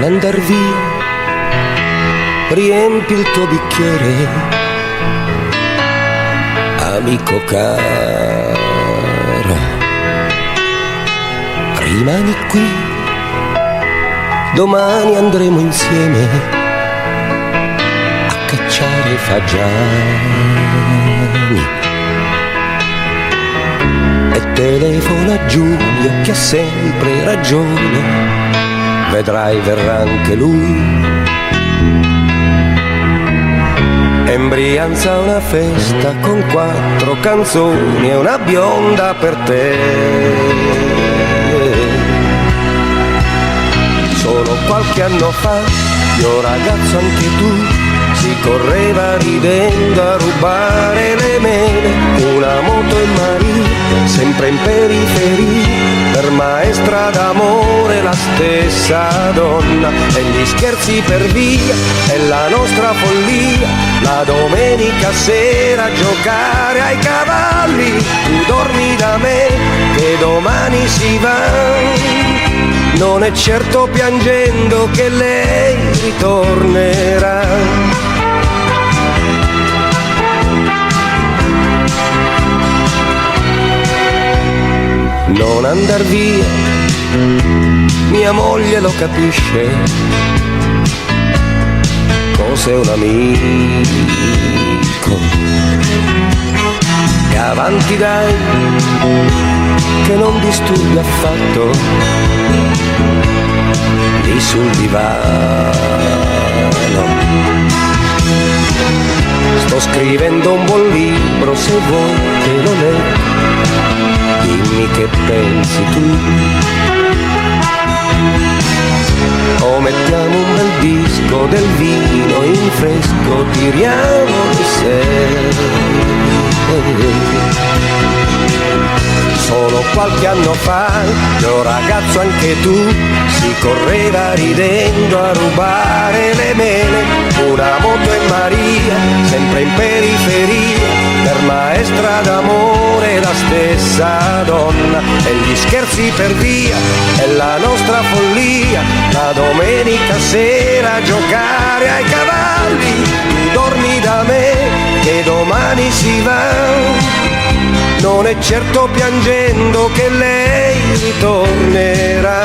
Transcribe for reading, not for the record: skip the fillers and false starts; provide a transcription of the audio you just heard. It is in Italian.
andar via, riempi il tuo bicchiere, amico caro, rimani qui, domani andremo insieme a cacciare fagiani. E telefona a Giulio che ha sempre ragione, vedrai verrà anche lui. E Brianza una festa con 4 canzoni e una bionda per te. Solo qualche anno fa, io ragazzo anche tu, si correva ridendo a rubare le mele, una moto e Maria, sempre in periferia, per maestra d'amore la stessa donna, e gli scherzi per via, e la nostra follia, la domenica sera a giocare ai cavalli, tu dormi da me, che domani si va. Non è certo piangendo che lei ritornerà. Non andar via, mia moglie lo capisce, cos'è un amico. E avanti dai, che non disturbi affatto, lì sul divano. Sto scrivendo un buon libro, se vuoi te lo leggo, dimmi che pensi tu. O mettiamo un bel disco del vino in fresco, tiriamo di sé. Solo qualche anno fa, io ragazzo anche tu, si correva ridendo a rubare le mele, una moto e Maria, sempre in periferia, per maestra d'amore la stessa donna, e gli scherzi per via, e la nostra follia, la domenica sera a giocare ai cavalli, tu dormi da me, che domani si va. Non è certo piangendo che lei ritornerà.